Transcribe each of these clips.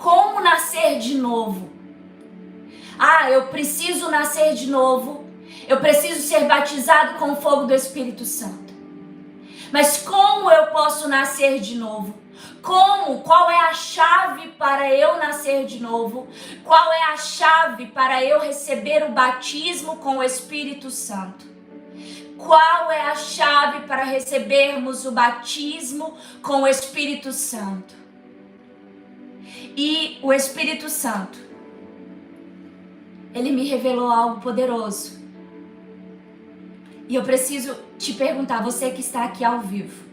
como nascer de novo. Eu preciso nascer de novo. Eu preciso ser batizado com o fogo do Espírito Santo. Mas como eu posso nascer de novo? Como? Qual é a chave para eu nascer de novo? Qual é a chave para eu receber o batismo com o Espírito Santo? Qual é a chave para recebermos o batismo com o Espírito Santo? E o Espírito Santo, ele me revelou algo poderoso. E eu preciso te perguntar, você que está aqui ao vivo.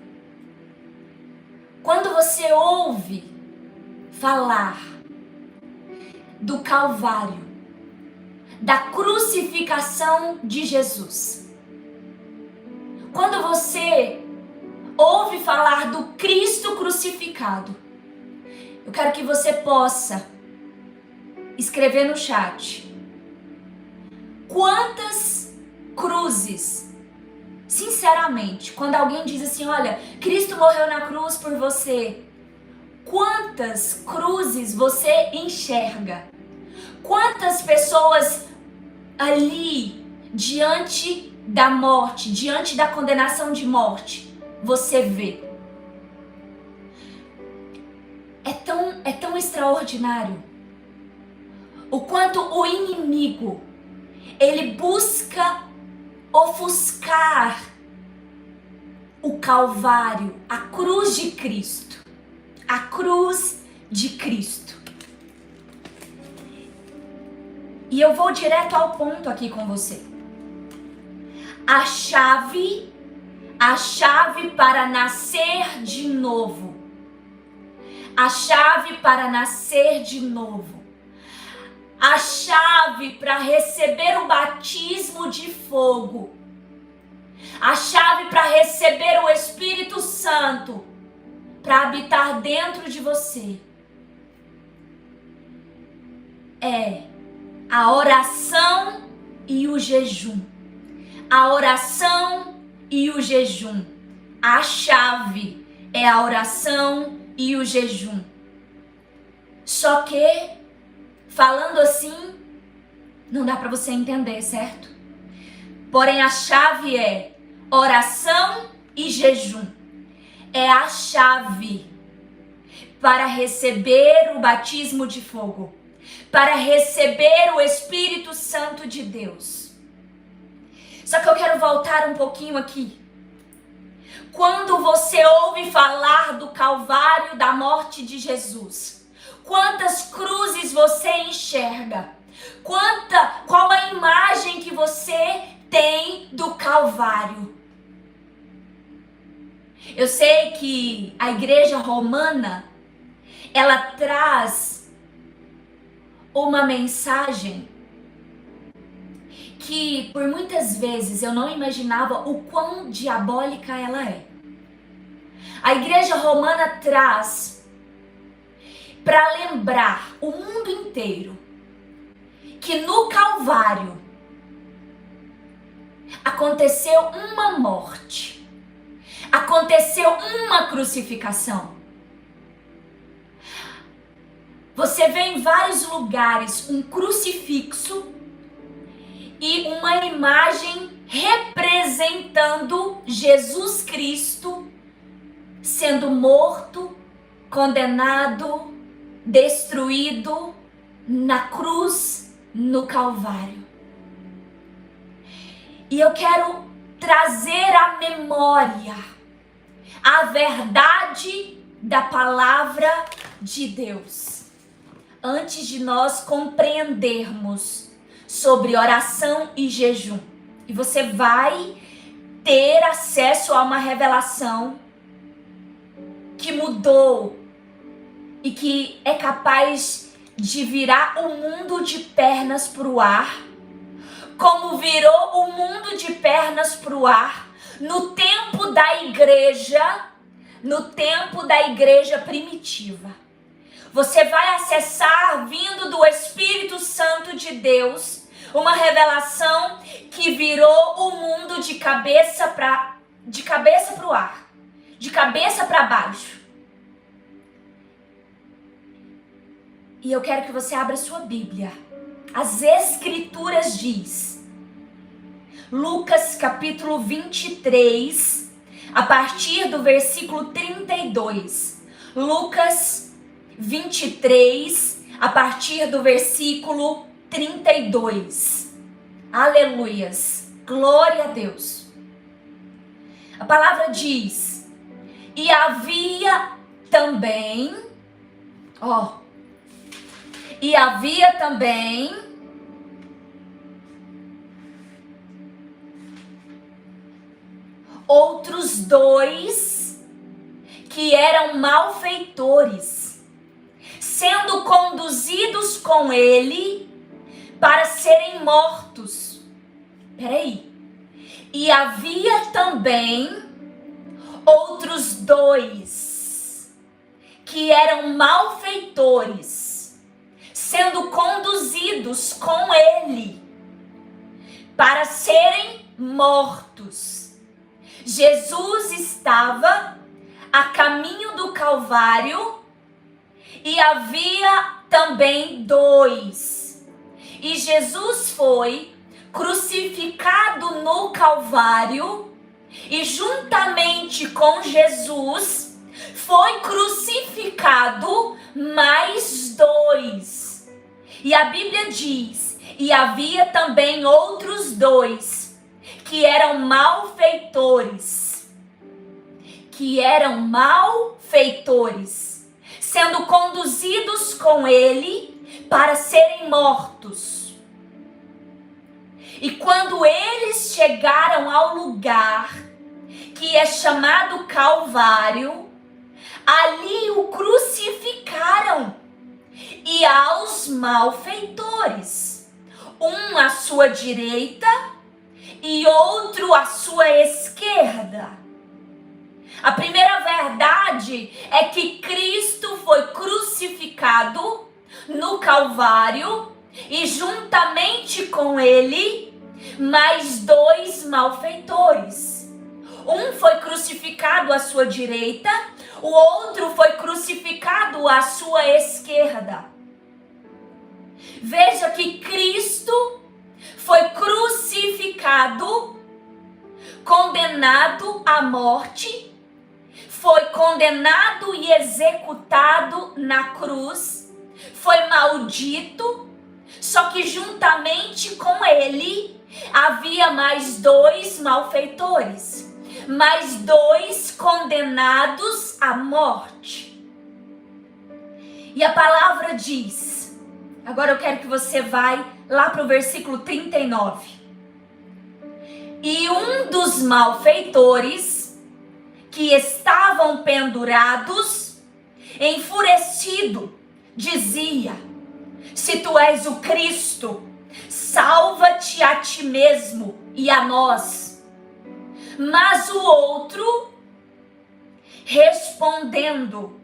Quando você ouve falar do Calvário, da crucificação de Jesus, quando você ouve falar do Cristo crucificado, eu quero que você possa escrever no chat quantas cruzes, sinceramente, quando alguém diz assim, olha, Cristo morreu na cruz por você, quantas cruzes você enxerga? Quantas pessoas ali, diante da morte, diante da condenação de morte, você vê? É tão extraordinário o quanto o inimigo, ele busca ofuscar o Calvário, a cruz de Cristo. A cruz de Cristo. E eu vou direto ao ponto aqui com você. A chave para nascer de novo. A chave para nascer de novo. A chave para receber o batismo de fogo. A chave para receber o Espírito Santo, para habitar dentro de você, é a oração e o jejum. A oração e o jejum. A chave é a oração e o jejum. Só que, falando assim, não dá para você entender, certo? Porém, a chave é oração e jejum. É a chave para receber o batismo de fogo, para receber o Espírito Santo de Deus. Só que eu quero voltar um pouquinho aqui. Quando você ouve falar do Calvário, da morte de Jesus, quantas cruzes você enxerga? Qual a imagem que você tem do Calvário? Eu sei que a igreja romana, ela traz uma mensagem que por muitas vezes eu não imaginava o quão diabólica ela é. A igreja romana traz para lembrar o mundo inteiro que no Calvário aconteceu uma morte, aconteceu uma crucificação. Você vê em vários lugares um crucifixo e uma imagem representando Jesus Cristo sendo morto, condenado, destruído na cruz, no Calvário. E eu quero trazer à memória a verdade da palavra de Deus. Antes de nós compreendermos sobre oração e jejum. E você vai ter acesso a uma revelação que mudou e que é capaz de virar o mundo de pernas para o ar, como virou o mundo de pernas para o ar no tempo da igreja primitiva. Você vai acessar, vindo do Espírito Santo de Deus, uma revelação que virou o mundo de cabeça para o ar, de cabeça para baixo. E eu quero que você abra sua Bíblia. As Escrituras diz, Lucas capítulo 23, a partir do versículo 32. Lucas 23, a partir do versículo 32. Aleluias, glória a Deus. A palavra diz, e havia também, outros dois que eram malfeitores, sendo conduzidos com ele para serem mortos. Peraí. E havia também outros dois que eram malfeitores, sendo conduzidos com ele para serem mortos. Jesus estava a caminho do Calvário e havia também dois. E Jesus foi crucificado no Calvário e juntamente com Jesus foi crucificado mais dois. E a Bíblia diz, e havia também outros dois que eram malfeitores, sendo conduzidos com ele para serem mortos. E quando eles chegaram ao lugar que é chamado Calvário, ali o crucificaram. E aos malfeitores, um à sua direita e outro à sua esquerda. A primeira verdade é que Cristo foi crucificado no Calvário e juntamente com ele mais dois malfeitores. Um foi crucificado à sua direita, o outro foi crucificado à sua esquerda. Veja que Cristo foi crucificado, condenado à morte, foi condenado e executado na cruz, foi maldito, só que juntamente com ele havia mais dois malfeitores, mais dois condenados à morte. E a palavra diz, agora eu quero que você vá lá para o versículo 39. E um dos malfeitores que estavam pendurados, enfurecido, dizia, se tu és o Cristo, salva-te a ti mesmo e a nós. Mas o outro, respondendo,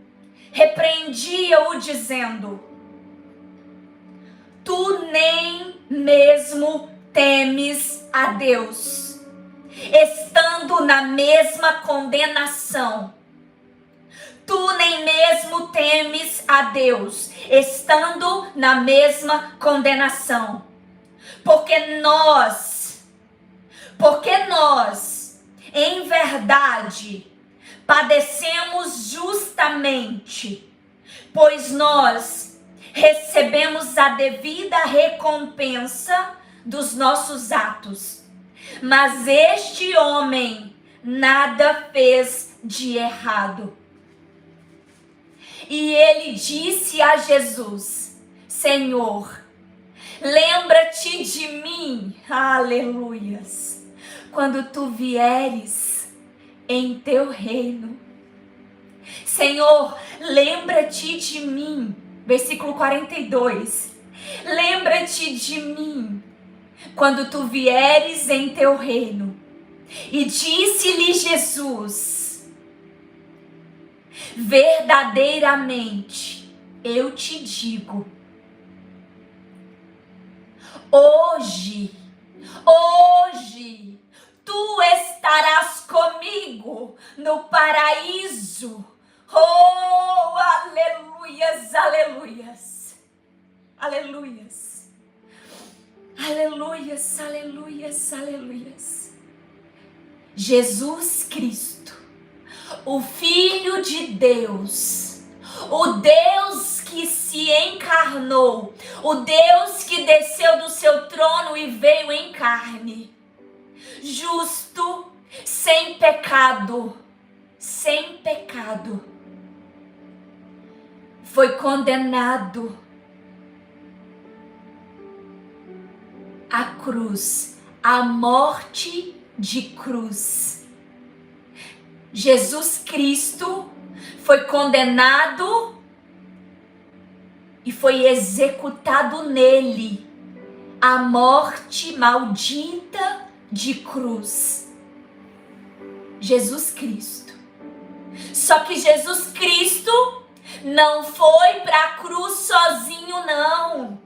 repreendia-o dizendo, tu nem mesmo temes a Deus, estando na mesma condenação. Tu nem mesmo temes a Deus, estando na mesma condenação. Porque nós, em verdade, padecemos justamente, pois nós recebemos a devida recompensa dos nossos atos. Mas este homem nada fez de errado. E ele disse a Jesus, Senhor, lembra-te de mim, aleluias, quando tu vieres em teu reino. Senhor, lembra-te de mim, versículo 42, lembra-te de mim, quando tu vieres em teu reino. E disse-lhe Jesus, verdadeiramente eu te digo, hoje tu estarás comigo no paraíso. Oh, aleluias, aleluias. Aleluias. Aleluias, aleluias, aleluias. Jesus Cristo, o Filho de Deus, o Deus que se encarnou, o Deus que desceu do seu trono e veio em carne, justo, sem pecado, foi condenado à cruz, à morte de cruz. Jesus Cristo foi condenado e foi executado nele a morte maldita de cruz. Jesus Cristo. Só que Jesus Cristo não foi para a cruz sozinho, não.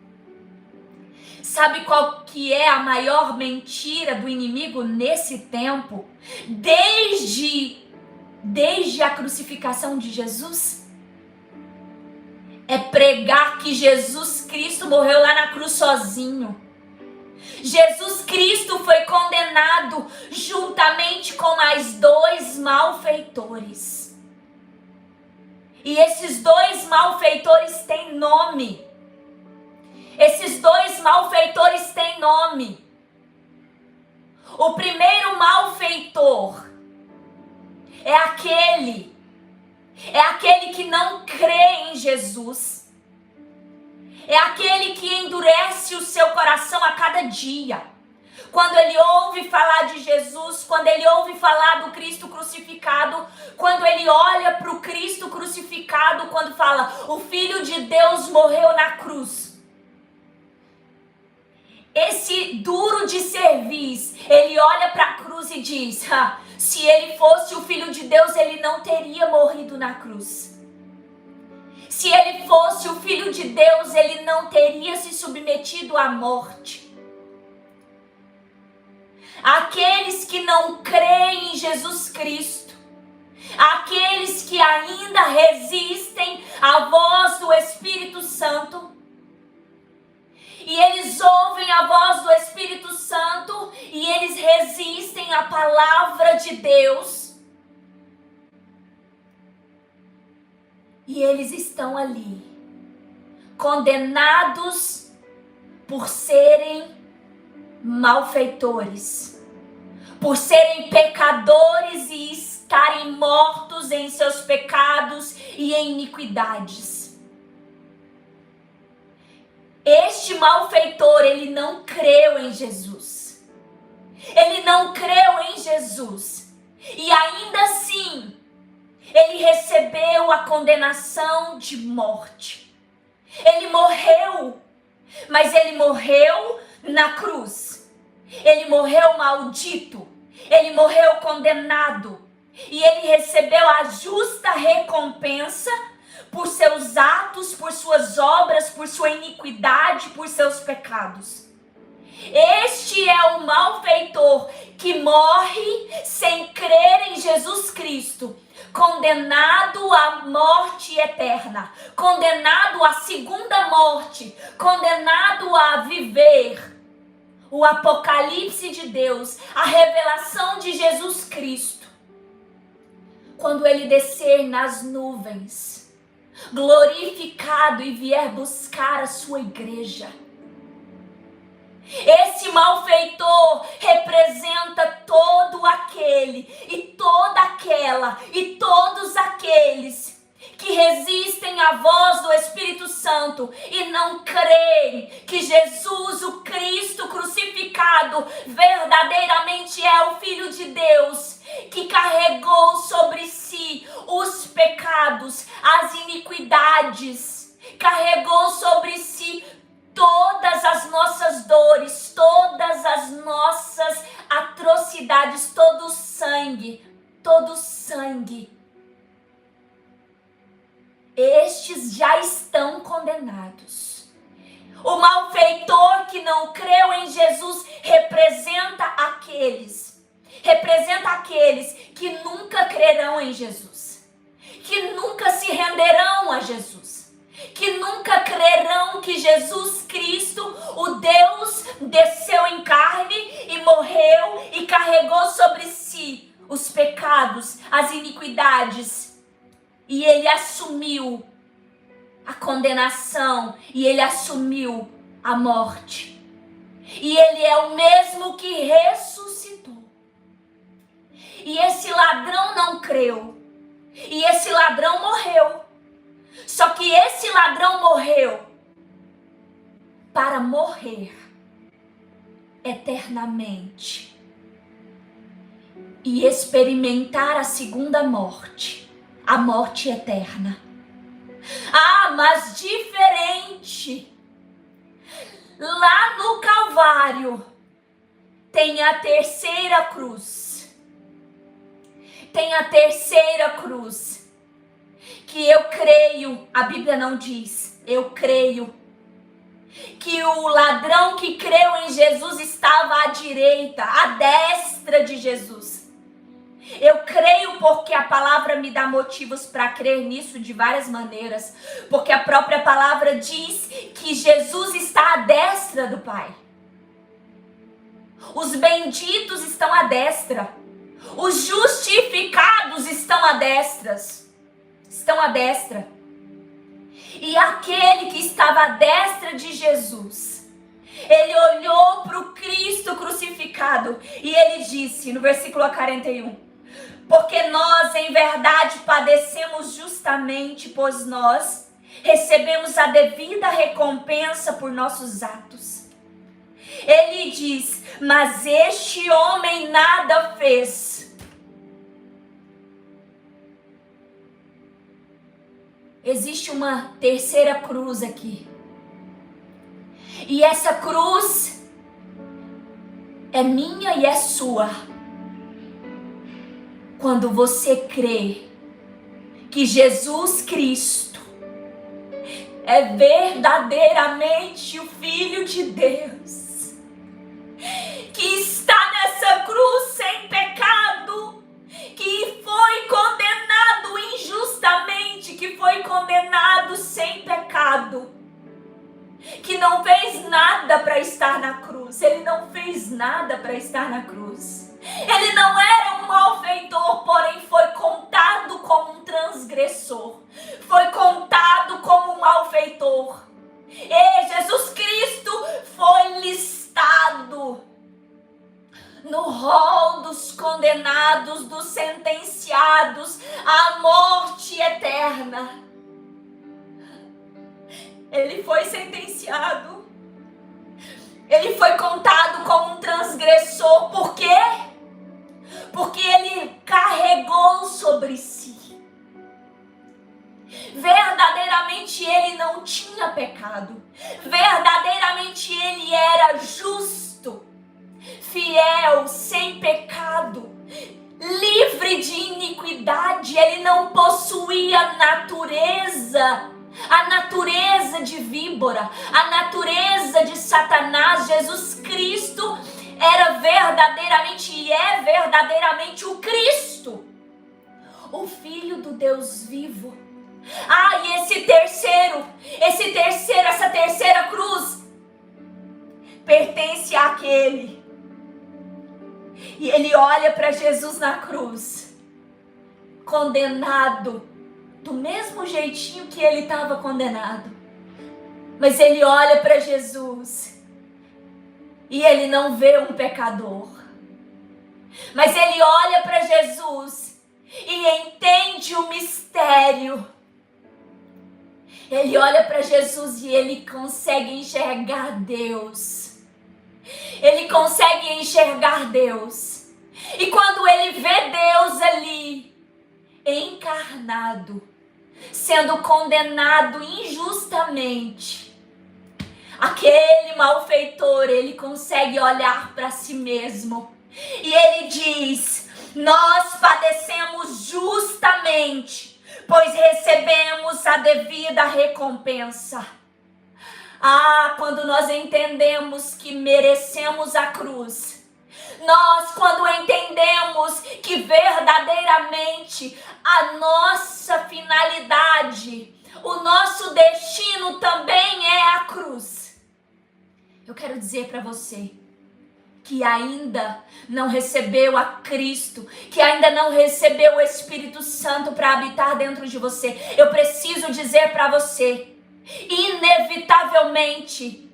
Sabe qual que é a maior mentira do inimigo nesse tempo? Desde a crucificação de Jesus? É pregar que Jesus Cristo morreu lá na cruz sozinho. Jesus Cristo foi condenado juntamente com mais 2 malfeitores. E esses 2 malfeitores têm nome. Esses 2 malfeitores têm nome. O primeiro malfeitor é aquele que não crê em Jesus. É aquele que endurece o seu coração a cada dia. Quando ele ouve falar de Jesus, quando ele ouve falar do Cristo crucificado, quando ele olha para o Cristo crucificado, quando fala, o Filho de Deus morreu na cruz. Esse duro de cerviz, ele olha para a cruz e diz, se ele fosse o Filho de Deus, ele não teria morrido na cruz. Se ele fosse o Filho de Deus, ele não teria se submetido à morte. Aqueles que não creem em Jesus Cristo, aqueles que ainda resistem à voz do Espírito Santo, e eles ouvem a voz do Espírito Santo e eles resistem à palavra de Deus. E eles estão ali, condenados por serem malfeitores, por serem pecadores e estarem mortos em seus pecados e em iniquidades. Este malfeitor, ele não creu em Jesus. Ele não creu em Jesus. E ainda assim, ele recebeu a condenação de morte. Ele morreu, mas ele morreu na cruz. Ele morreu maldito. Ele morreu condenado. E ele recebeu a justa recompensa por seus atos, por suas obras, por sua iniquidade, por seus pecados. Este é o malfeitor que morre sem crer em Jesus Cristo, condenado à morte eterna, condenado à segunda morte, condenado a viver o apocalipse de Deus, a revelação de Jesus Cristo. Quando ele descer nas nuvens, glorificado e vier buscar a sua igreja. Esse malfeitor representa todo aquele e toda aquela e todos aqueles que resistem à voz do Espírito Santo e não creem que Jesus, o Cristo crucificado, verdadeiramente é o Filho de Deus, que carregou sobre si os pecados, as iniquidades, carregou sobre si todas as nossas dores, todas as nossas atrocidades, todo o sangue. Estes já estão condenados. O malfeitor que não creu em Jesus representa aqueles que nunca crerão em Jesus, que nunca se renderão a Jesus, que nunca crerão que Jesus Cristo, o Deus desceu em carne e morreu e carregou sobre si os pecados, as iniquidades. E ele assumiu a condenação e ele assumiu a morte. E ele é o mesmo que ressuscitou. E esse ladrão não creu. E esse ladrão morreu. Só que esse ladrão morreu para morrer eternamente e experimentar a segunda morte, a morte eterna. Ah, mas diferente. Lá no Calvário tem a terceira cruz. Tem a terceira cruz. Que eu creio, a Bíblia não diz, eu creio, que o ladrão que creu em Jesus estava à direita, à destra de Jesus. Eu creio porque a palavra me dá motivos para crer nisso de várias maneiras. Porque a própria palavra diz que Jesus está à destra do Pai. Os benditos estão à destra. Os justificados estão à destra. Estão à destra. E aquele que estava à destra de Jesus, ele olhou para o Cristo crucificado e ele disse no versículo 41, porque nós em verdade padecemos justamente, pois nós recebemos a devida recompensa por nossos atos. Ele diz, mas este homem nada fez. Existe uma terceira cruz aqui. E essa cruz é minha e é sua. Quando você crê que Jesus Cristo é verdadeiramente o Filho de Deus, que está nessa cruz sem pecado, que foi condenado injustamente, que foi condenado sem pecado, que não fez nada para estar na cruz. Ele não fez nada para estar na cruz. Ele não era um malfeitor, porém foi contado como um transgressor. Foi contado como um malfeitor. E Jesus Cristo foi listado no rol dos condenados, dos sentenciados à morte eterna. Ele foi sentenciado. Ele foi contado como um transgressor. Por quê? Porque ele carregou sobre si. Verdadeiramente ele não tinha pecado. Verdadeiramente ele era justo, fiel, sem pecado, livre de iniquidade. Ele não possuía a natureza de víbora, a natureza de Satanás. Jesus Cristo era verdadeiramente e é verdadeiramente o Cristo, o Filho do Deus vivo. Ah, e essa terceira cruz pertence àquele. E ele olha para Jesus na cruz, condenado, do mesmo jeitinho que ele estava condenado. Mas ele olha para Jesus e ele não vê um pecador. Mas ele olha para Jesus e entende o mistério. Ele olha para Jesus e ele consegue enxergar Deus. Ele consegue enxergar Deus. E quando ele vê Deus ali, encarnado, sendo condenado injustamente, aquele malfeitor, ele consegue olhar para si mesmo. E ele diz, nós padecemos justamente, pois recebemos a devida recompensa. Ah, quando nós entendemos que merecemos a cruz, nós quando entendemos que verdadeiramente a nossa finalidade, o nosso destino também é a cruz. Eu quero dizer para você que ainda não recebeu a Cristo, que ainda não recebeu o Espírito Santo para habitar dentro de você. Eu preciso dizer para você, inevitavelmente,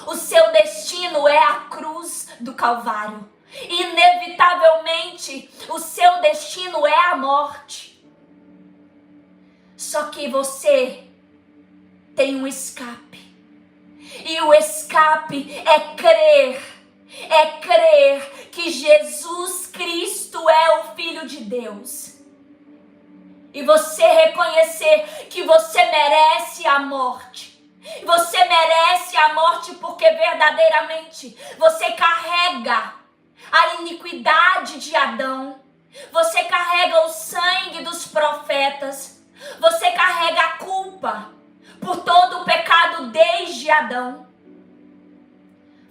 o seu destino é a cruz do Calvário. Inevitavelmente, o seu destino é a morte. Só que você tem um escape. E o escape é crer que Jesus Cristo é o Filho de Deus. E você reconhecer que você merece a morte. Você merece a morte porque verdadeiramente você carrega a iniquidade de Adão. Você carrega o sangue dos profetas. Você carrega a culpa por todo o pecado desde Adão.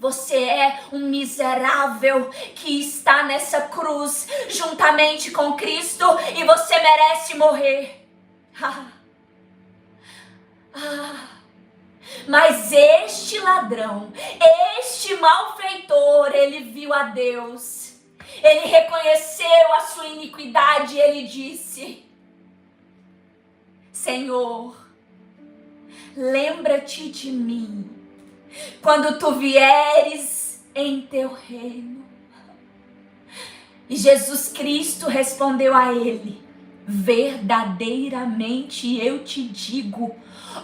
Você é um miserável que está nessa cruz juntamente com Cristo e você merece morrer. Mas este ladrão, este malfeitor, ele viu a Deus. Ele reconheceu a sua iniquidade e ele disse: Senhor, lembra-te de mim quando tu vieres em teu reino. E Jesus Cristo respondeu a ele: verdadeiramente eu te digo,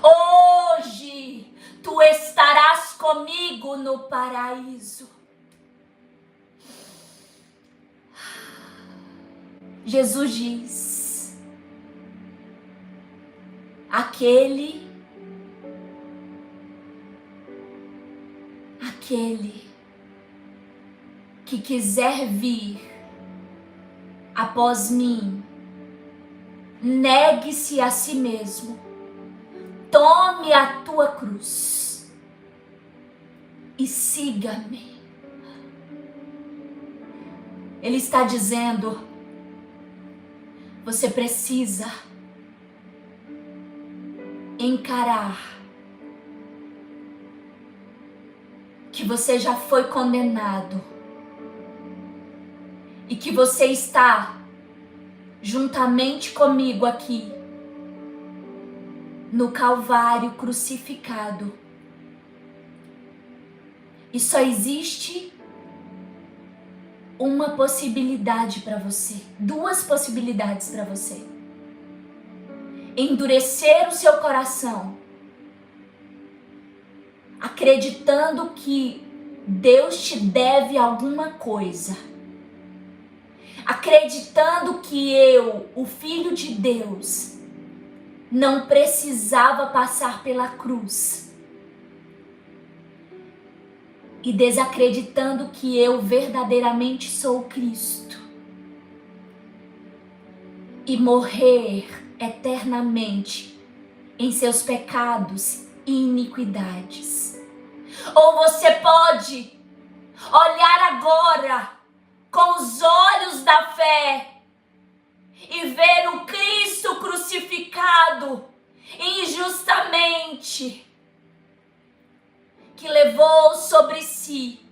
hoje tu estarás comigo no paraíso. Jesus diz: aquele que quiser vir após mim, negue-se a si mesmo, tome a tua cruz e siga-me. Ele está dizendo: você precisa encarar que você já foi condenado e que você está juntamente comigo aqui no Calvário crucificado. E só existe uma possibilidade para você, duas possibilidades para você: endurecer o seu coração, acreditando que Deus te deve alguma coisa, acreditando que eu, o Filho de Deus, não precisava passar pela cruz, e desacreditando que eu verdadeiramente sou Cristo e morrer eternamente em seus pecados e iniquidades. Ou você pode olhar agora com os olhos da fé e ver o Cristo crucificado injustamente, que levou sobre si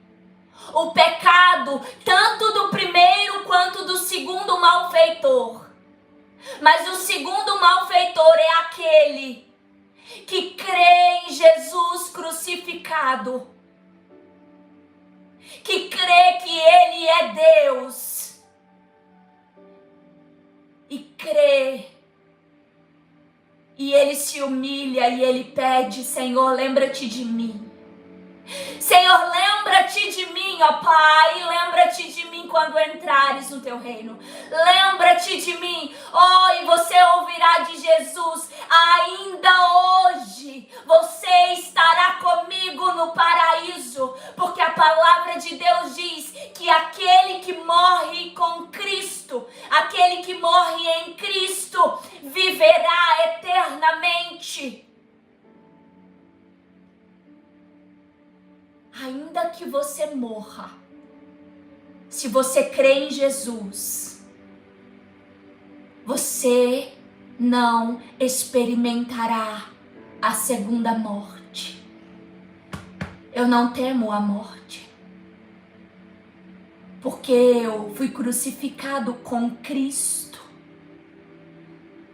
o pecado tanto do primeiro quanto do segundo malfeitor. Mas o segundo malfeitor é aquele que crê em Jesus crucificado, que crê que Ele é Deus e crê, e ele se humilha e ele pede: Senhor, lembra-te de mim. Senhor, lembra-te de mim, ó Pai, lembra-te de mim quando entrares no teu reino. Lembra-te de mim, e você ouvirá de Jesus: ainda hoje você estará comigo no paraíso, porque a palavra de Deus diz que aquele que morre com Cristo, aquele que morre em Cristo, viverá eternamente. Ainda que você morra, se você crê em Jesus, você não experimentará a segunda morte. Eu não temo a morte, porque eu fui crucificado com Cristo.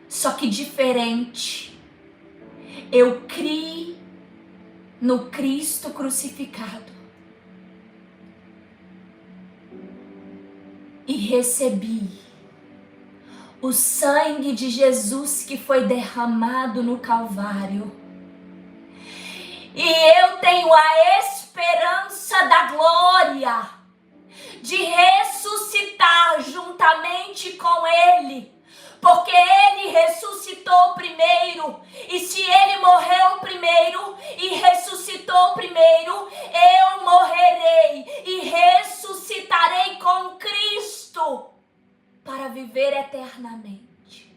Só que diferente, eu criei no Cristo crucificado e recebi o sangue de Jesus que foi derramado no Calvário. E eu tenho a esperança da glória de ressuscitar juntamente com Ele, porque Ele ressuscitou primeiro, e se Ele morreu primeiro e ressuscitou primeiro, eu morrerei e ressuscitarei com Cristo para viver eternamente.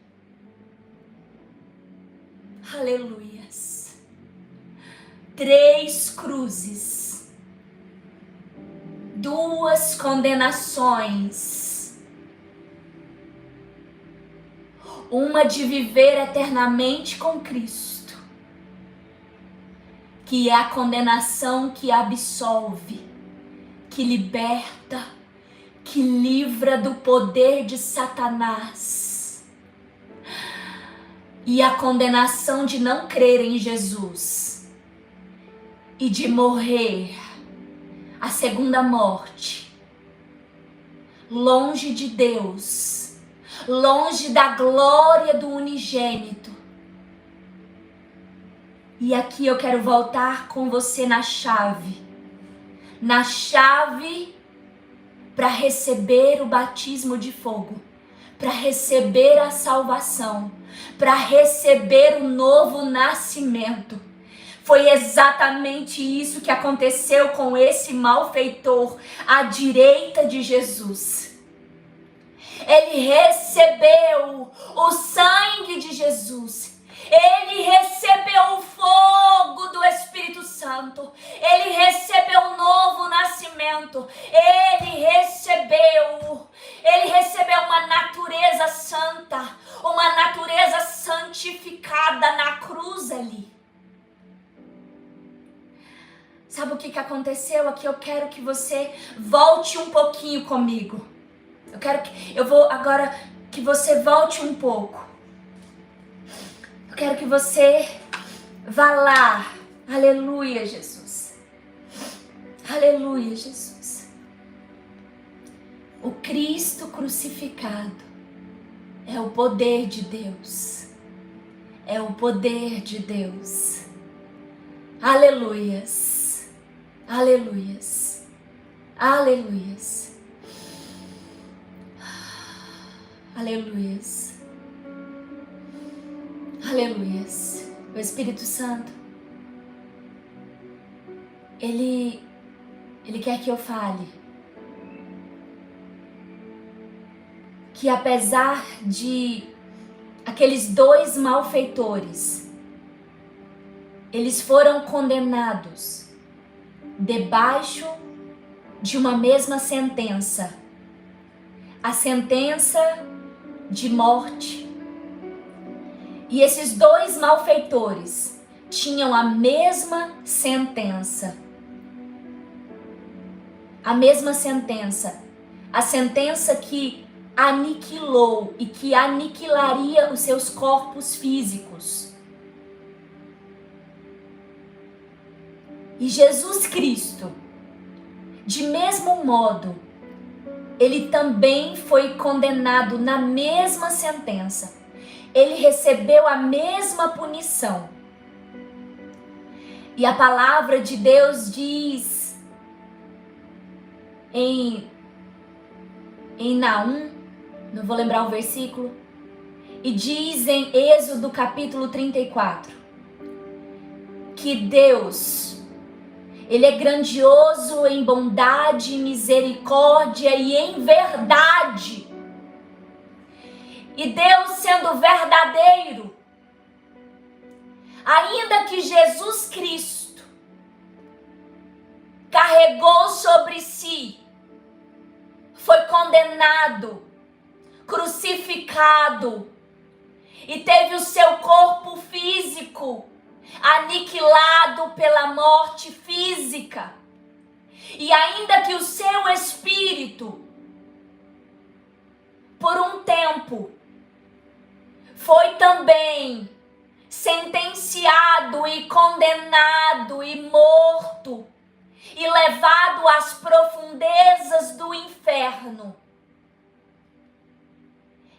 Aleluias. 3 cruzes, 2 condenações, uma de viver eternamente com Cristo, que é a condenação que absolve, que liberta, que livra do poder de Satanás, e a condenação de não crer em Jesus e de morrer a segunda morte, longe de Deus, longe da glória do unigênito. E aqui eu quero voltar com você na chave para receber o batismo de fogo, para receber a salvação, para receber o novo nascimento. Foi exatamente isso que aconteceu com esse malfeitor à direita de Jesus. Ele recebeu o sangue de Jesus. Ele recebeu o fogo do Espírito Santo. Ele recebeu um novo nascimento. Ele recebeu uma natureza santa, uma natureza santificada na cruz ali. Sabe o que aconteceu aqui? Eu quero que você volte um pouquinho comigo. Eu vou agora que você volte um pouco. Eu quero que você vá lá. Aleluia, Jesus. Aleluia, Jesus. O Cristo crucificado é o poder de Deus. É o poder de Deus. Aleluias. Aleluias. Aleluias. Aleluias. Aleluias. O Espírito Santo, Ele quer que eu fale que apesar de aqueles 2 malfeitores, eles foram condenados debaixo de uma mesma sentença, a sentença de morte. E esses 2 malfeitores tinham a mesma sentença. A mesma sentença. A sentença que aniquilou e que aniquilaria os seus corpos físicos. E Jesus Cristo, de mesmo modo, ele também foi condenado na mesma sentença. Ele recebeu a mesma punição. E a palavra de Deus diz em Naum, não vou lembrar o versículo, e diz em Êxodo capítulo 34, que Deus, Ele é grandioso em bondade, misericórdia e em verdade. E Deus sendo verdadeiro, ainda que Jesus Cristo carregou sobre si, foi condenado, crucificado e teve o seu corpo físico aniquilado pela morte física, física. E ainda que o seu espírito, por um tempo, foi também sentenciado e condenado e morto e levado às profundezas do inferno,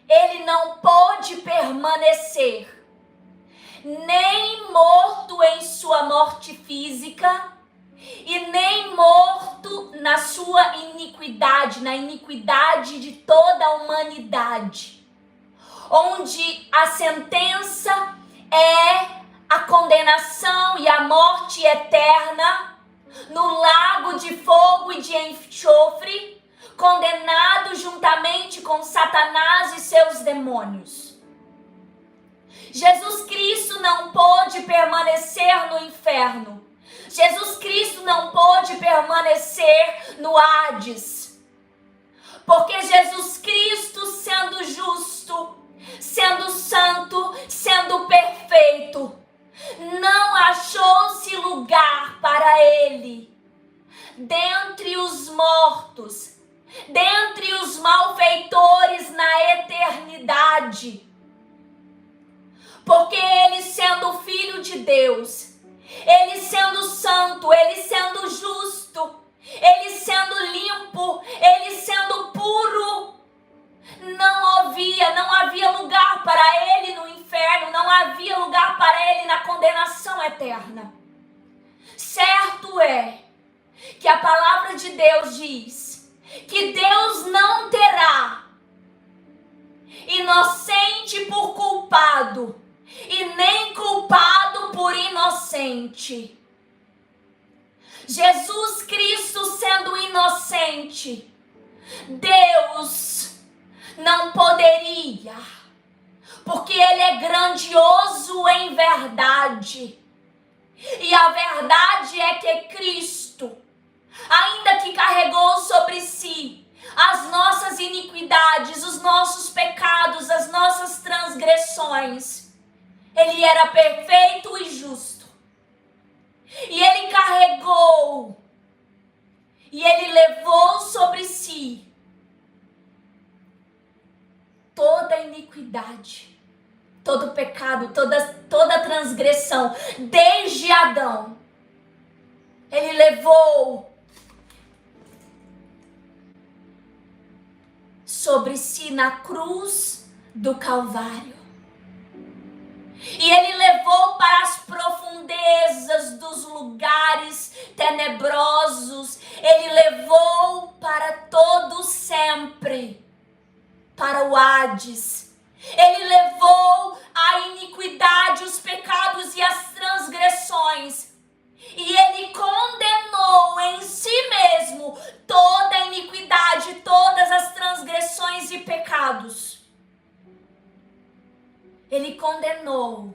ele não pôde permanecer nem morto em sua morte física e nem morto na sua iniquidade, na iniquidade de toda a humanidade, onde a sentença é a condenação e a morte eterna no lago de fogo e de enxofre, condenado juntamente com Satanás e seus demônios. Jesus Cristo não pôde permanecer no inferno. Jesus Cristo não pôde permanecer no Hades. Porque Jesus Cristo, sendo justo, sendo santo, sendo perfeito, não achou-se lugar para ele dentre os mortos, dentre os malfeitores na eternidade. Porque ele, sendo filho de Deus, ele sendo santo, ele sendo justo, ele sendo limpo, ele sendo puro, não havia lugar para ele no inferno, não havia lugar para ele na condenação eterna. Certo é que a palavra de Deus diz que Deus não terá inocente por culpado e nem culpado por inocente. Jesus Cristo sendo inocente, Deus não poderia, porque ele é grandioso em verdade. E a verdade é que Cristo, ainda que carregou sobre si as nossas iniquidades, os nossos pecados, as nossas transgressões, ele era perfeito e justo. E ele carregou, e ele levou sobre si toda a iniquidade, todo pecado, toda transgressão, desde Adão. Ele levou sobre si na cruz do Calvário. E ele levou para as profundezas dos lugares tenebrosos. Ele levou para todo sempre, para o Hades. Ele levou a iniquidade, os pecados e as transgressões. E ele condenou em si mesmo toda a iniquidade, todas as transgressões e pecados. Ele condenou,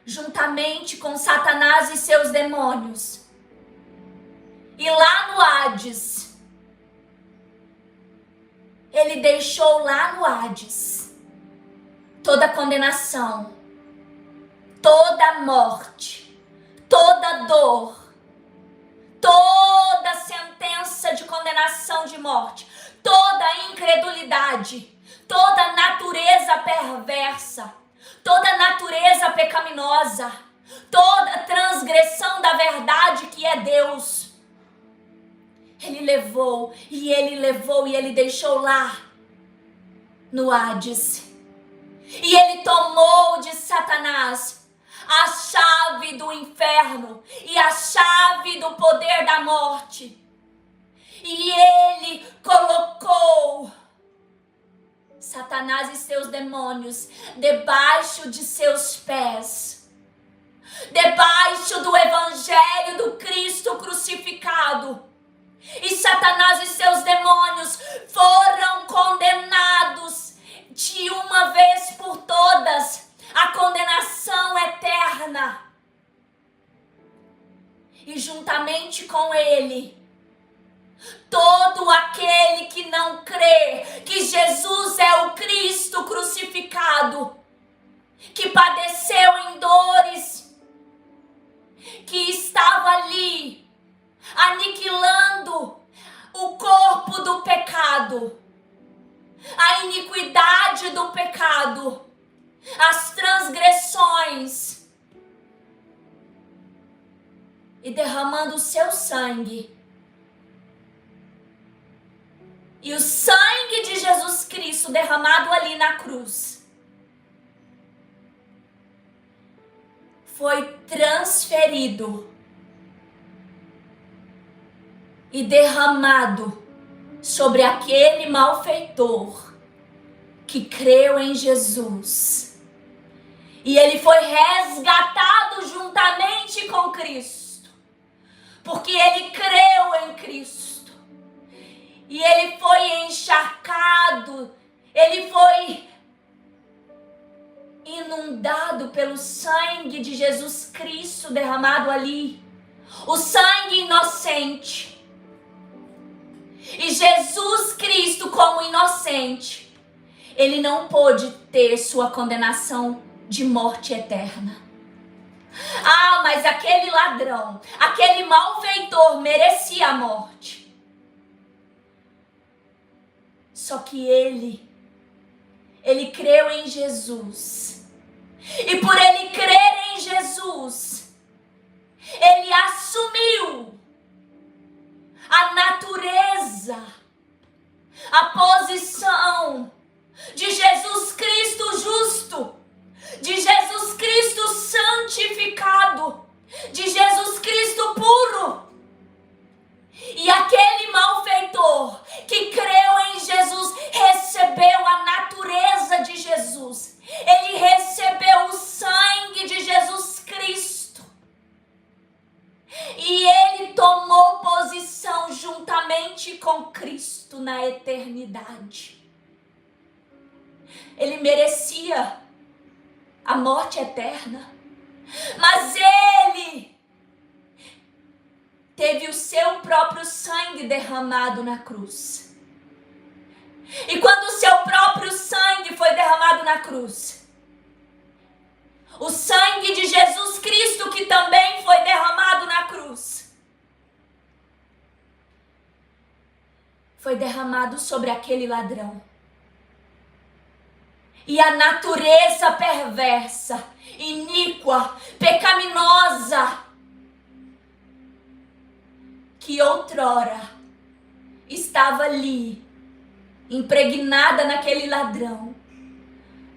juntamente com Satanás e seus demônios. E lá no Hades, ele deixou lá no Hades toda condenação, toda morte, toda dor, toda sentença de condenação de morte, toda incredulidade, toda natureza perversa, toda natureza pecaminosa, toda transgressão da verdade que é Deus. Ele levou, e ele deixou lá no Hades. E ele tomou de Satanás a chave do inferno e a chave do poder da morte. E ele colocou Satanás e seus demônios debaixo de seus pés, debaixo do evangelho do Cristo crucificado. E Satanás e seus demônios foram condenados de uma vez por todas à condenação eterna. E juntamente com ele, todo aquele que não crê que Jesus é o Cristo crucificado, que padeceu em dores, que estava ali e derramando o seu sangue. E o sangue de Jesus Cristo derramado ali na cruz foi transferido e derramado sobre aquele malfeitor que creu em Jesus. E ele foi resgatado juntamente com Cristo, porque ele creu em Cristo. E ele foi encharcado, ele foi inundado pelo sangue de Jesus Cristo derramado ali. O sangue inocente. E Jesus Cristo, como inocente, ele não pôde ter sua condenação de morte eterna. Ah, mas aquele ladrão, aquele malfeitor merecia a morte. Só que ele creu em Jesus. E por ele crer em Jesus, ele assumiu a natureza, a posição de Jesus Cristo justo, de Jesus Cristo santificado, de Jesus Cristo puro. E aquele malfeitor que creu em Jesus recebeu a natureza de Jesus. Ele recebeu o sangue de Jesus Cristo. E ele tomou posição juntamente com Cristo na eternidade. Ele merecia a morte eterna, mas ele teve o seu próprio sangue derramado na cruz. E quando o seu próprio sangue foi derramado na cruz, o sangue de Jesus Cristo, que também foi derramado na cruz, foi derramado sobre aquele ladrão. E a natureza perversa, iníqua, pecaminosa, que outrora estava ali, impregnada naquele ladrão,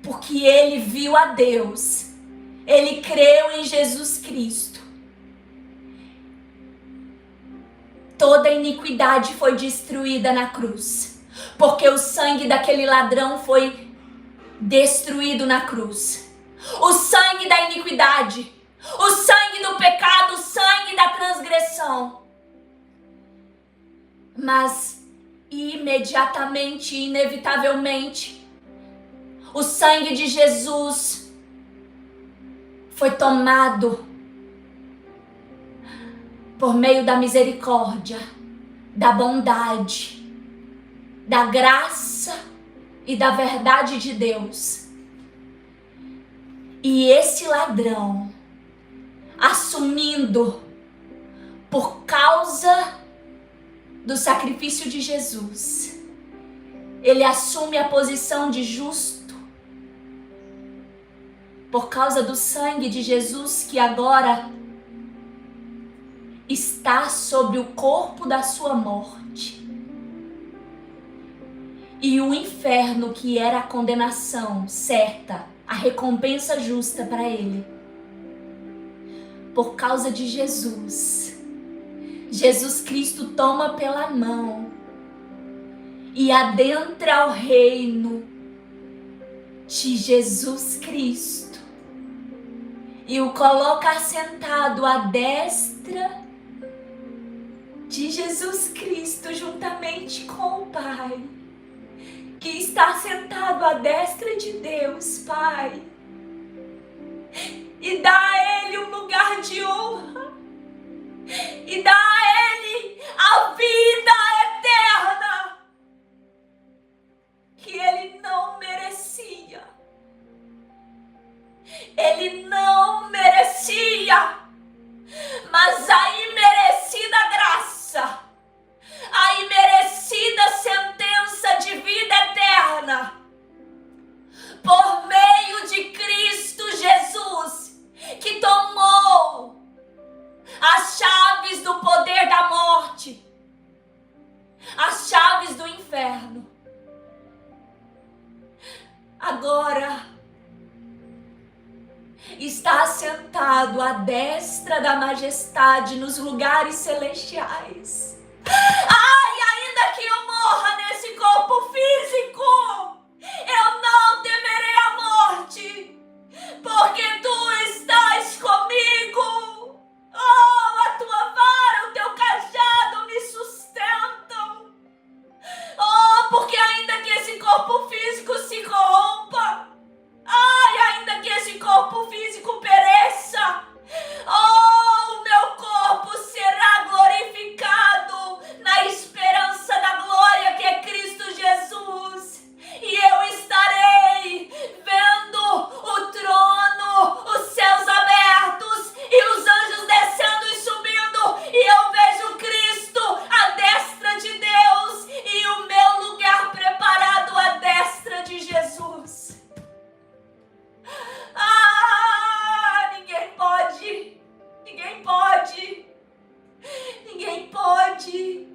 porque ele viu a Deus, ele creu em Jesus Cristo. Toda a iniquidade foi destruída na cruz, porque o sangue daquele ladrão foi destruído na cruz. O sangue da iniquidade, o sangue do pecado, o sangue da transgressão. Mas imediatamente, inevitavelmente, o sangue de Jesus foi tomado por meio da misericórdia, da bondade, da graça e da verdade de Deus. E esse ladrão, assumindo por causa do sacrifício de Jesus, ele assume a posição de justo por causa do sangue de Jesus que agora está sobre o corpo da sua morte. E o inferno, que era a condenação certa, a recompensa justa para ele, por causa de Jesus, Jesus Cristo toma pela mão e adentra ao reino de Jesus Cristo e o coloca assentado à destra de Jesus Cristo, juntamente com o Pai, que está sentado à destra de Deus, Pai, e dá a ele um lugar de honra, e dá a ele a vida eterna que ele não merecia. Ele não merecia, mas a imerecida graça, a imerecida sentença de vida eterna, por meio de Cristo Jesus, que tomou a chave inferno, agora está assentado à destra da majestade nos lugares celestiais. Ai, ainda que eu morra nesse corpo físico, eu não temerei a morte, porque tu estás comigo. Oh, a tua vara, o teu cajado me sustentam. Oh, porque ainda que esse corpo físico se corrompa, ai, ainda que esse corpo físico pereça, oh, o meu corpo será glorificado na esperança da glória que é Cristo Jesus. E eu estarei vendo o trono, os céus abertos e os anjos descendo e subindo. E eu vejo Cristo à destra de Deus e o meu lugar preparado à destra de Jesus. Ah, ninguém pode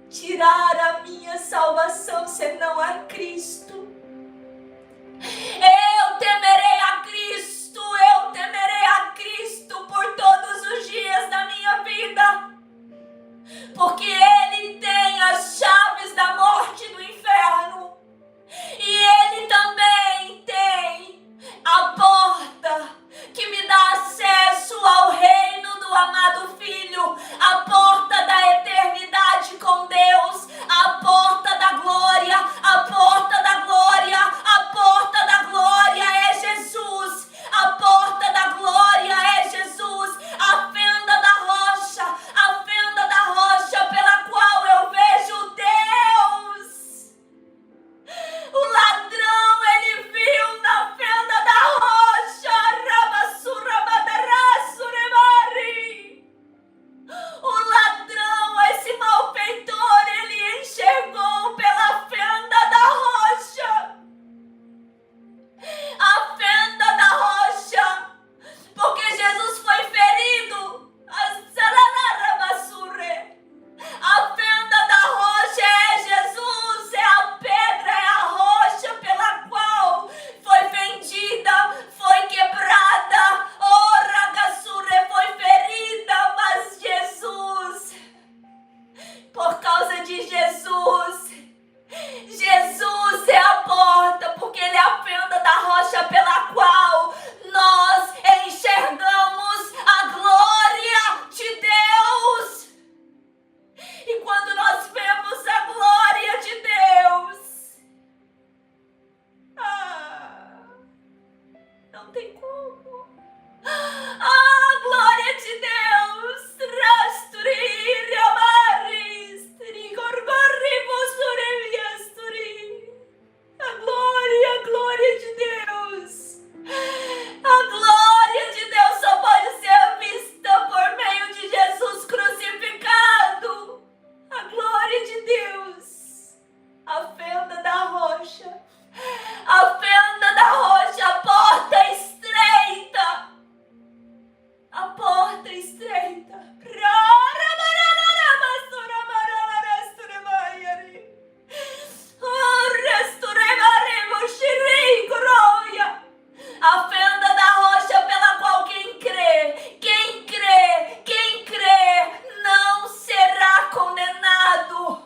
tirar a minha salvação senão a Cristo. Eu temerei a Cristo por todos os dias da minha vida, porque Ele tem as chaves da morte e do inferno, e Ele também tem a porta que me dá acesso ao reino do amado Filho, a porta da eternidade com Deus, a porta da glória, a porta da glória, a porta da glória é Jesus, a porta da glória é Jesus, a fenda da rocha pela qual eu vejo Deus. O ladrão, ele viu na fenda da rocha, o ladrão, esse malfeitor, ele enxergou pela fenda da rocha. A fenda da rocha, porque Jesus foi ferido. A fenda da rocha é Jesus, é a pedra, é a rocha pela qual foi fendida, foi quebrada, foi ferida, mas Jesus, por causa de Jesus é a porta, porque Ele é a fenda da rocha pela qual nós enxergamos a glória de Deus. E quando nós vemos a glória de Deus, não tem como. A glória de Deus, a glória de Deus. A glória de Deus só pode ser vista por meio de Jesus crucificado. A glória de Deus, a fenda da rocha, a porta estreita, a porta estreita. A fenda da rocha pela qual quem crê, não será condenado.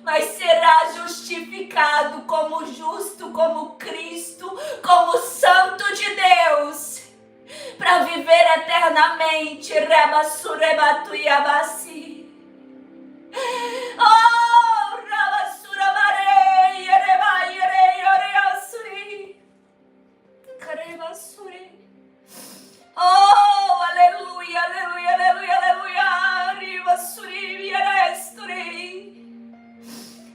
Mas será justificado como justo, como Cristo, como santo de Deus, para viver eternamente. Oh, oh, aleluia, aleluia, aleluia, aleluia.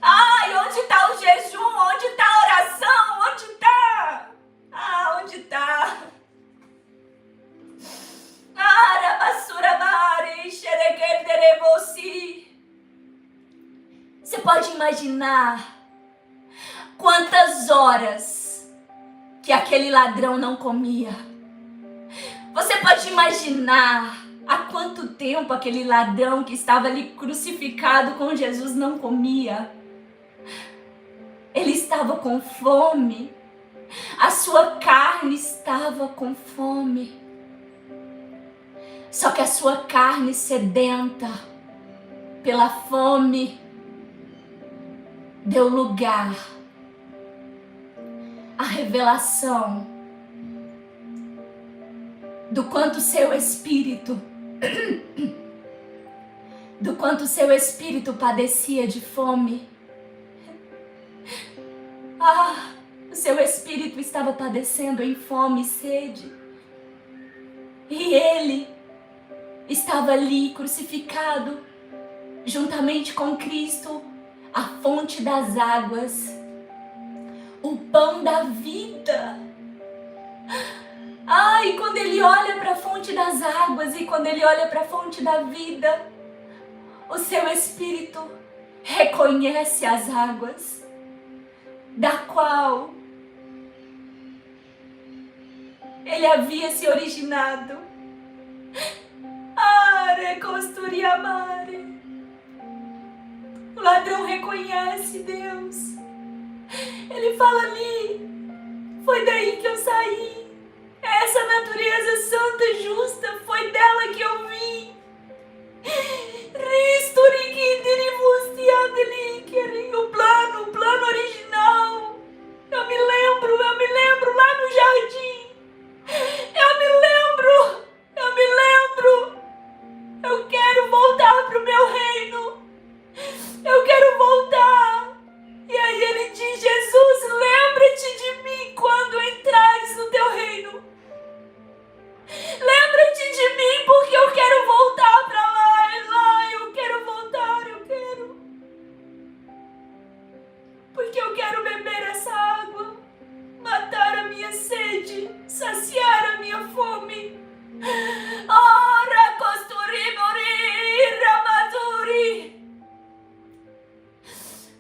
Ai, onde está o jejum? Onde está a oração? Onde está? Onde está? Você pode imaginar quantas horas que aquele ladrão não comia? Você pode imaginar Há quanto tempo aquele ladrão que estava ali crucificado com Jesus não comia? Ele estava com fome. A sua carne estava com fome. Só que a sua carne sedenta pela fome deu lugar à revelação do quanto seu espírito padecia de fome. O seu espírito estava padecendo em fome e sede. E ele estava ali crucificado, juntamente com Cristo, a fonte das águas, o pão da vida. E quando ele olha para a fonte das águas e quando ele olha para a fonte da vida, o seu espírito reconhece as águas, da qual ele havia se originado. O ladrão reconhece Deus. Ele fala ali: foi daí que eu saí. Essa natureza santa e justa, foi dela que eu vim. O plano original. Eu me lembro lá no jardim. Eu me lembro. Eu quero voltar pro meu reino. Eu quero voltar. E aí ele diz: Jesus, lembra-te de mim quando entrares no teu reino. Lembra-te de mim porque eu quero voltar pra lá. Eu quero voltar, porque eu quero beber essa água, matar a minha sede, saciar a minha fome. Ora, costuri, mori, ramaturi.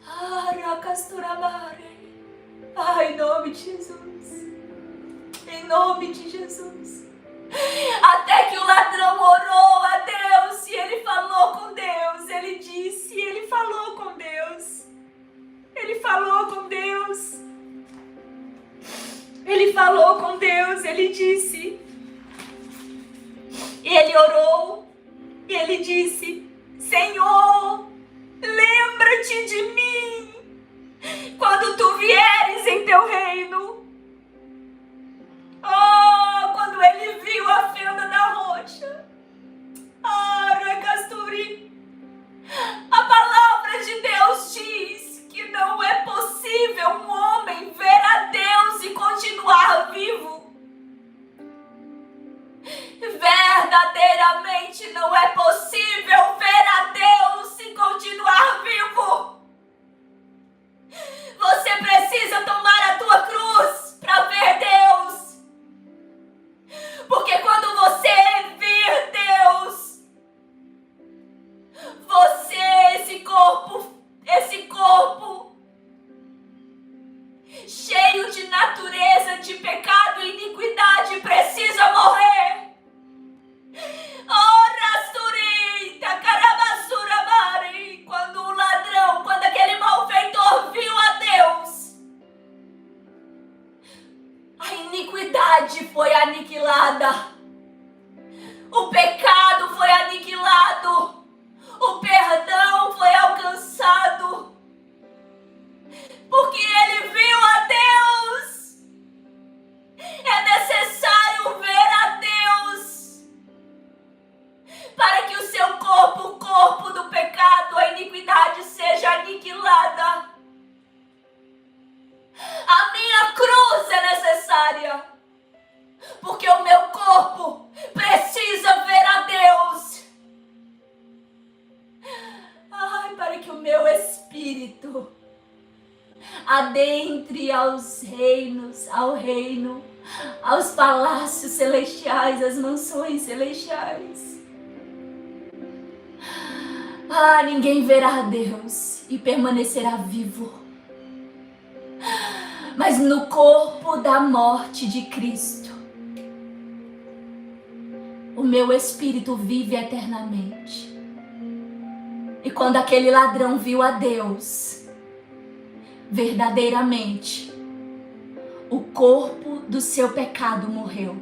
Ara, casturamare. Em nome de Jesus. Em nome de Jesus. Até que o ladrão orou a Deus e ele falou com Deus. Ele disse, ele falou com Deus. Ele falou com Deus. Ele falou com Deus, ele disse. E ele orou e ele disse: Senhor, lembra-te de mim quando tu vieres em teu reino. Quando ele viu a fenda da rocha. Racasturi. A palavra de Deus diz que não é possível um homem ver a Deus e continuar vivo. Verdadeiramente não é possível ver a Deus e continuar vivo. Você precisa tomar a tua cruz para ver Deus. Porque quando você vir Deus, esse corpo cheio de natureza, de pecado e iniquidade precisa morrer. Quando aquele malfeitor viu a Deus, a iniquidade foi aniquilada, o pecado foi aniquilado, o perdão foi alcançado, porque ele viu a Deus. É necessário ver a Deus para que o seu corpo, o corpo do pecado, a iniquidade seja aniquilada. A minha cruz é necessária, porque o meu corpo precisa ver a Deus. Para que o meu espírito adentre aos reinos, ao reino, aos palácios celestiais, às mansões celestiais. Ninguém verá a Deus e permanecerá vivo. Mas no corpo da morte de Cristo, o meu espírito vive eternamente. E quando aquele ladrão viu a Deus, verdadeiramente, o corpo do seu pecado morreu.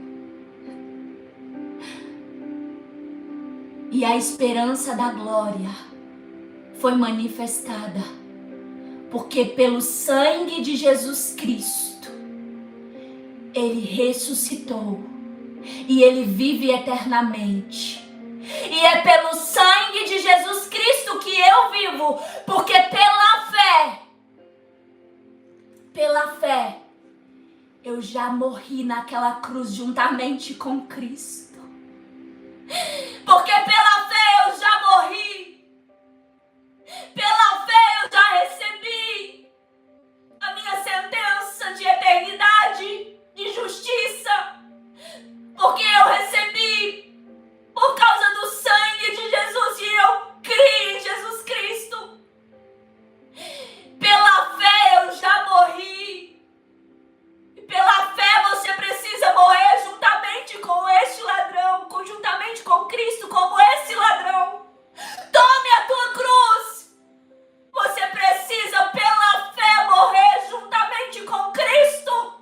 E a esperança da glória foi manifestada, porque pelo sangue de Jesus Cristo, ele ressuscitou e ele vive eternamente. E é pelo sangue de Jesus Cristo que eu vivo, porque pela fé, eu já morri naquela cruz juntamente com Cristo. Porque pela fé eu já morri. Pela fé eu já recebi a minha sentença de eternidade, de justiça. Porque eu recebi por causa do sangue de Jesus e eu criei em Jesus Cristo. Pela fé eu já morri. E pela fé você precisa morrer juntamente com este ladrão, conjuntamente com Cristo, como esse ladrão. Tome a tua cruz. Você precisa pela fé morrer juntamente com Cristo.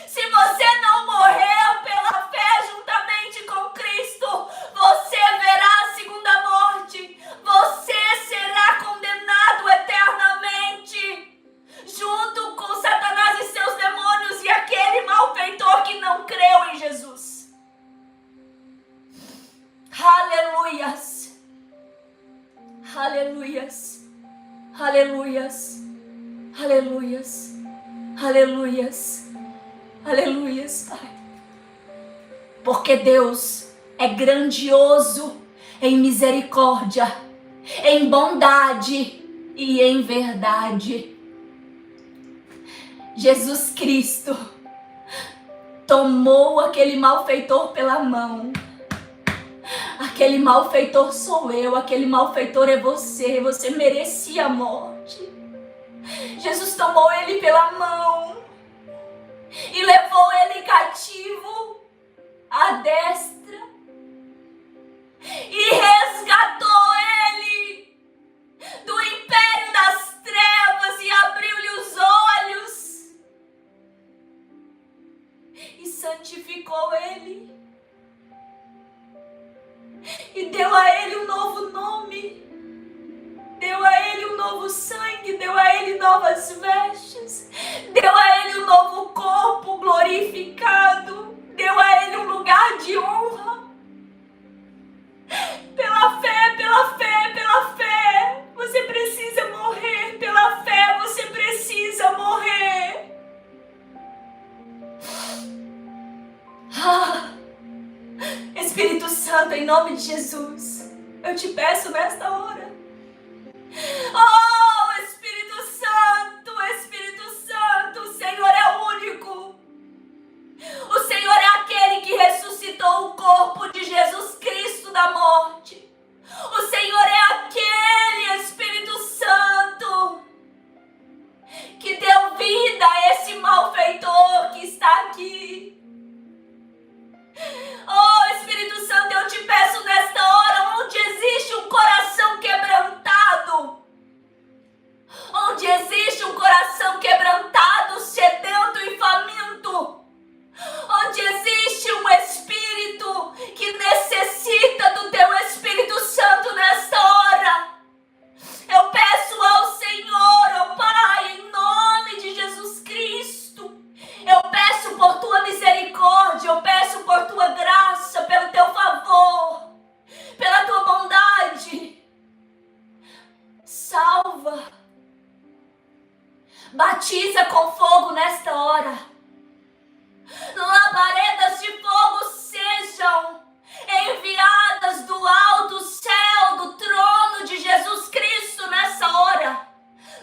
Se você não morrer pela fé juntamente com Cristo, você verá a segunda morte. Você será condenado eternamente, junto com Satanás e seus demônios e aquele malfeitor que não creu em Jesus. Aleluias. Aleluias. Aleluias. Aleluias. Aleluias. Aleluias, Pai. Porque Deus é grandioso em misericórdia, em bondade e em verdade. Jesus Cristo tomou aquele malfeitor pela mão. Aquele malfeitor sou eu, aquele malfeitor é você. Você merecia a morte. Jesus tomou ele pela mão e levou ele cativo à destra e resgatou ele do império das trevas e abriu-lhe os olhos e santificou ele e deu a ele um novo nome, deu a ele um novo sangue, deu a ele novas vestes, deu a ele um novo corpo glorificado, deu a ele um lugar de honra. Pela fé, pela fé, pela fé, você precisa morrer. Pela fé, você precisa morrer. Espírito Santo, em nome de Jesus, eu te peço nesta hora. Oh, Espírito Santo, o Senhor é o único. O Senhor é aquele que ressuscitou o corpo de Jesus Cristo da morte. O Senhor é aquele Espírito Santo que deu vida a esse malfeitor que está aqui. Oh, Espírito Santo, eu te peço nesta hora, onde existe um coração quebrantado, onde existe um coração quebrantado, sedento e faminto, onde existe um espírito que necessita do teu Espírito Santo nesta hora, eu peço ao Senhor, ó Pai, em nome de Jesus Cristo, eu peço por tua misericórdia, eu peço por tua graça, pelo teu favor, pela tua bondade. Salva, batiza com fogo nesta hora. Labaredas de fogo sejam enviadas do alto céu, do trono de Jesus Cristo nessa hora.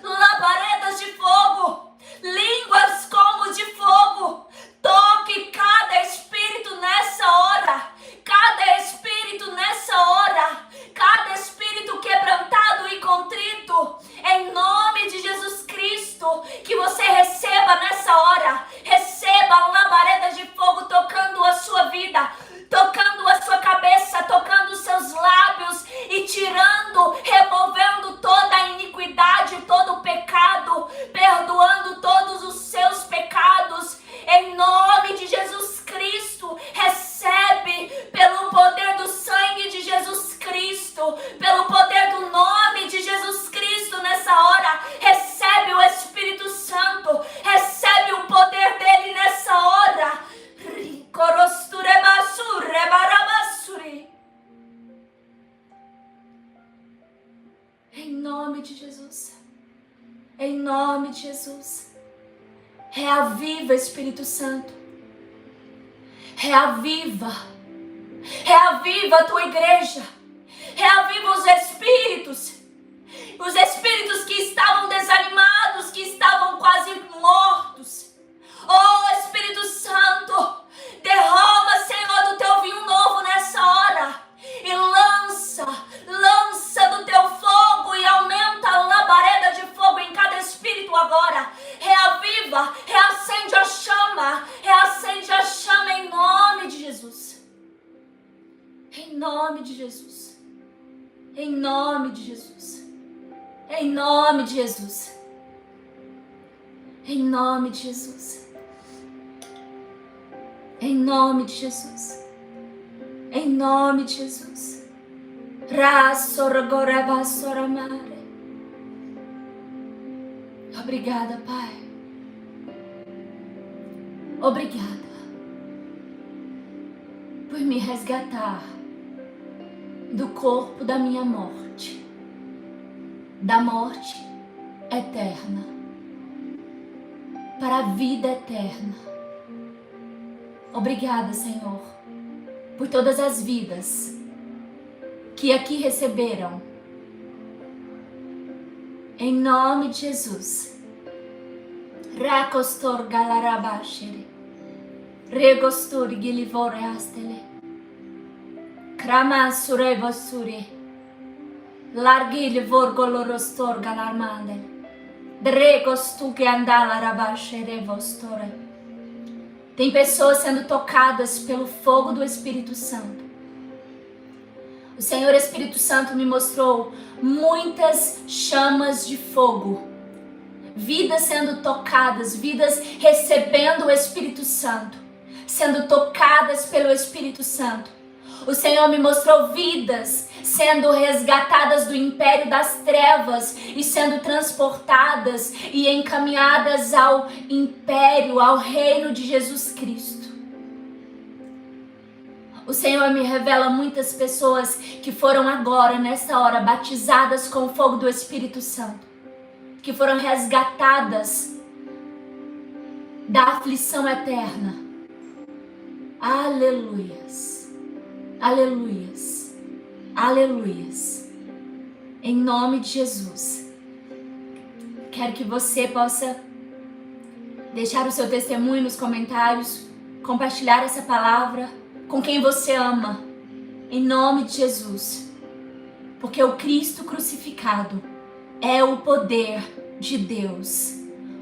Labaredas de fogo, línguas como de fogo, toque cada espírito nessa hora, cada espírito nessa hora, cada espírito quebrantado e contrito, em nome de Jesus Cristo, que você receba Jesus. Reaviva, Espírito Santo. Reaviva. Reaviva a tua igreja. Reaviva os espíritos que estavam desanimados, que estavam quase mortos. Oh, Espírito Santo, derrama, Senhor, do teu vinho novo nessa hora e lança do teu fogo e aumenta a labareda de fogo em cada espírito agora. Reaviva, reacende a chama em nome de Jesus. Em nome de Jesus. Em nome de Jesus. Em nome de Jesus. Em nome de Jesus. Em nome de Jesus. Em nome de Jesus. Obrigada, Pai. Obrigada por me resgatar do corpo da minha morte, da morte eterna, para a vida eterna. Obrigada, Senhor, por todas as vidas que aqui receberam. Em nome de Jesus. Rakostor galarabashere. Regostur gilivore astele. Krama surevosure. Largil vorgolorostor galarmandel. Dregostu que andala rabashere vostore. Tem pessoas sendo tocadas pelo fogo do Espírito Santo. O Senhor Espírito Santo me mostrou muitas chamas de fogo. Vidas sendo tocadas, vidas recebendo o Espírito Santo, sendo tocadas pelo Espírito Santo. O Senhor me mostrou vidas sendo resgatadas do império das trevas e sendo transportadas e encaminhadas ao império, ao reino de Jesus Cristo. O Senhor me revela muitas pessoas que foram agora, nesta hora, batizadas com o fogo do Espírito Santo, que foram resgatadas da aflição eterna. Aleluias, aleluias, aleluias. Em nome de Jesus, quero que você possa deixar o seu testemunho nos comentários, compartilhar essa palavra com quem você ama, em nome de Jesus, porque o Cristo crucificado é o poder de Deus.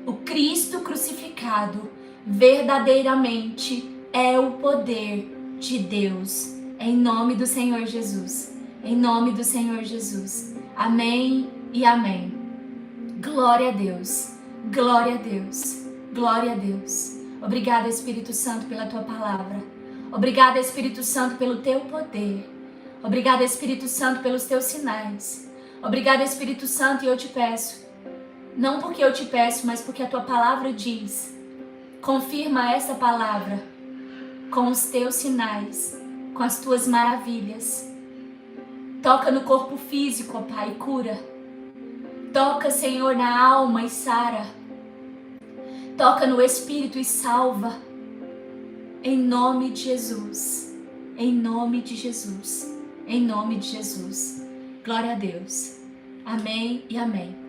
O Cristo crucificado verdadeiramente é o poder de Deus. Em nome do Senhor Jesus. Em nome do Senhor Jesus. Amém e amém. Glória a Deus. Glória a Deus. Glória a Deus. Obrigada, Espírito Santo, pela tua palavra. Obrigada, Espírito Santo, pelo teu poder. Obrigada, Espírito Santo, pelos teus sinais. Obrigada, Espírito Santo, e eu te peço, não porque eu te peço, mas porque a tua palavra diz, confirma essa palavra com os teus sinais, com as tuas maravilhas. Toca no corpo físico, ó Pai, e cura. Toca, Senhor, na alma e sara. Toca no espírito e salva. Em nome de Jesus. Em nome de Jesus. Em nome de Jesus. Glória a Deus. Amém e amém.